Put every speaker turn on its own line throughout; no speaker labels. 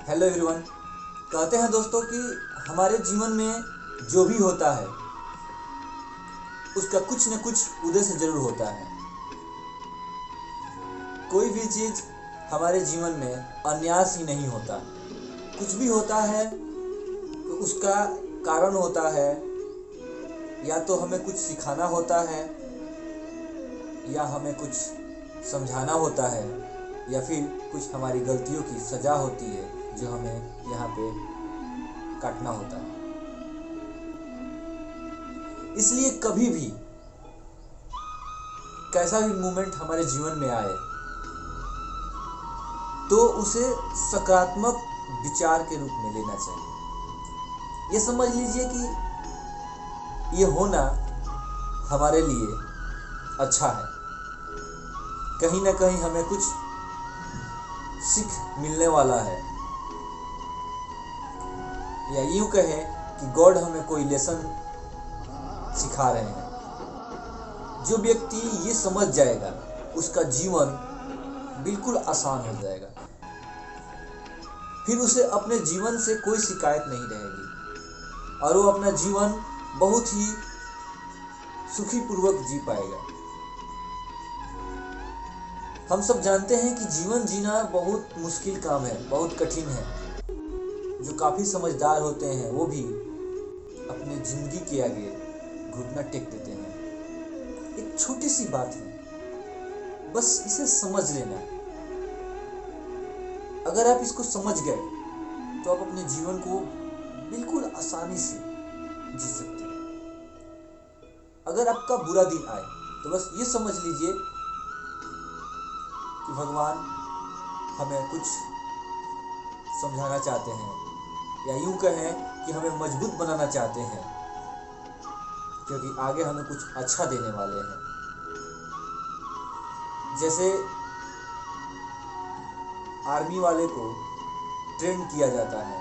Hello everyone. कहते हैं दोस्तों कि हमारे जीवन में जो भी होता है उसका कुछ न कुछ उद्देश्य जरूर होता है। कोई भी चीज़ हमारे जीवन में अनायास ही नहीं होता। कुछ भी होता है तो उसका कारण होता है, या तो हमें कुछ सिखाना होता है, या हमें कुछ समझाना होता है, या फिर कुछ हमारी गलतियों की सज़ा होती है जो हमें यहाँ पे काटना होता है। इसलिए कभी भी कैसा भी मोमेंट हमारे जीवन में आए तो उसे सकारात्मक विचार के रूप में लेना चाहिए। ये समझ लीजिए कि ये होना हमारे लिए अच्छा है। कहीं ना कहीं हमें कुछ सीख मिलने वाला है, या यूं कहें कि गॉड हमें कोई लेसन सिखा रहे हैं। जो व्यक्ति ये समझ जाएगा उसका जीवन बिल्कुल आसान हो जाएगा। फिर उसे अपने जीवन से कोई शिकायत नहीं रहेगी और वो अपना जीवन बहुत ही सुखी पूर्वक जी पाएगा। हम सब जानते हैं कि जीवन जीना बहुत मुश्किल काम है, बहुत कठिन है। जो काफ़ी समझदार होते हैं वो भी अपने जिंदगी के आगे घुटना टेक देते हैं। एक छोटी सी बात है, बस इसे समझ लेना। अगर आप इसको समझ गए तो आप अपने जीवन को बिल्कुल आसानी से जी सकते हैं। अगर आपका बुरा दिन आए तो बस ये समझ लीजिए कि भगवान हमें कुछ समझाना चाहते हैं, या यूं कहें कि हमें मजबूत बनाना चाहते हैं, क्योंकि आगे हमें कुछ अच्छा देने वाले हैं। जैसे आर्मी वाले को ट्रेन किया जाता है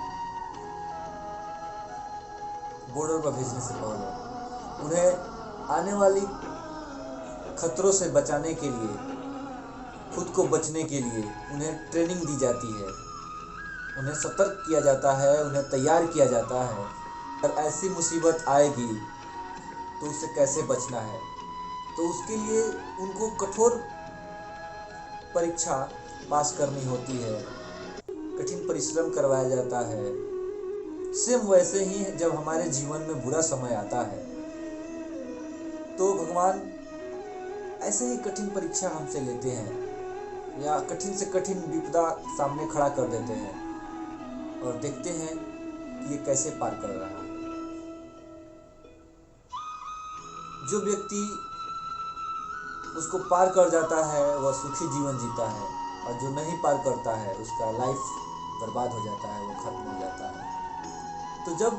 बॉर्डर पर भेजने से पहले, उन्हें आने वाली खतरों से बचाने के लिए, खुद को बचने के लिए उन्हें ट्रेनिंग दी जाती है, उन्हें सतर्क किया जाता है, उन्हें तैयार किया जाता है। अगर ऐसी मुसीबत आएगी तो उससे कैसे बचना है, तो उसके लिए उनको कठोर परीक्षा पास करनी होती है, कठिन परिश्रम करवाया जाता है। सेम वैसे ही जब हमारे जीवन में बुरा समय आता है तो भगवान ऐसे ही कठिन परीक्षा हमसे लेते हैं, या कठिन से कठिन विपदा सामने खड़ा कर देते हैं और देखते हैं कि ये कैसे पार कर रहा है। जो व्यक्ति उसको पार कर जाता है वह सुखी जीवन जीता है, और जो नहीं पार करता है उसका लाइफ बर्बाद हो जाता है, वो खत्म हो जाता है। तो जब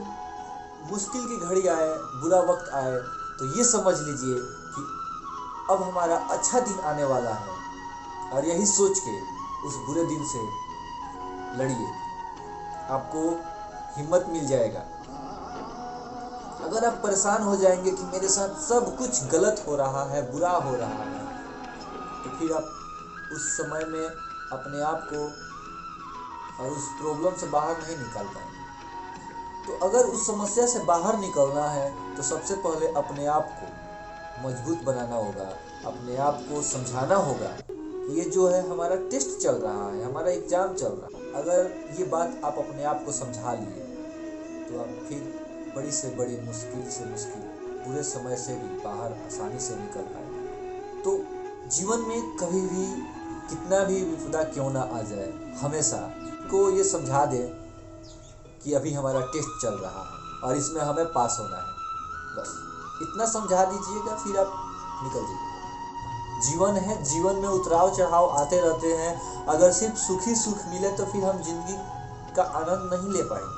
मुश्किल की घड़ी आए, बुरा वक्त आए, तो ये समझ लीजिए कि अब हमारा अच्छा दिन आने वाला है, और यही सोच के उस बुरे दिन से लड़िए, आपको हिम्मत मिल जाएगा। अगर आप परेशान हो जाएंगे कि मेरे साथ सब कुछ गलत हो रहा है, बुरा हो रहा है, तो फिर आप उस समय में अपने आप को और उस प्रॉब्लम से बाहर नहीं निकाल पाएंगे। तो अगर उस समस्या से बाहर निकलना है तो सबसे पहले अपने आप को मजबूत बनाना होगा, अपने आप को समझाना होगा कि ये जो है हमारा टेस्ट चल रहा है, हमारा एग्जाम चल रहा है। अगर ये बात आप अपने आप को समझा लिए तो आप फिर बड़ी से बड़ी मुश्किल से मुश्किल बुरे समय से भी बाहर आसानी से निकल पाएंगे। तो जीवन में कभी भी कितना भी विपदा क्यों ना आ जाए, हमेशा को ये समझा दे कि अभी हमारा टेस्ट चल रहा है और इसमें हमें पास होना है। बस इतना समझा दीजिएगा, फिर आप निकल जाइए। जीवन है, जीवन में उतराव चढ़ाव आते रहते हैं। अगर सिर्फ सुखी सुख मिले तो फिर हम जिंदगी का आनंद नहीं ले पाएंगे।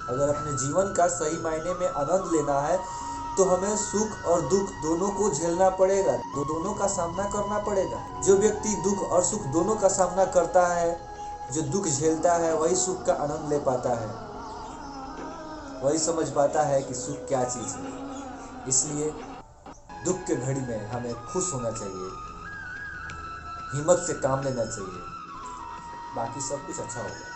अगर अपने जीवन का सही मायने में आनंद लेना है तो हमें सुख और दुख दोनों को झेलना पड़ेगा, दोनों का सामना करना पड़ेगा। जो व्यक्ति दुख और सुख दोनों का सामना करता है, जो दुख झेलता है, वही सुख का आनंद ले पाता है, वही समझ पाता है कि सुख क्या चीज़ है। इसलिए दुख के घड़ी में हमें खुश होना चाहिए, हिम्मत से काम लेना चाहिए, बाकी सब कुछ अच्छा होगा।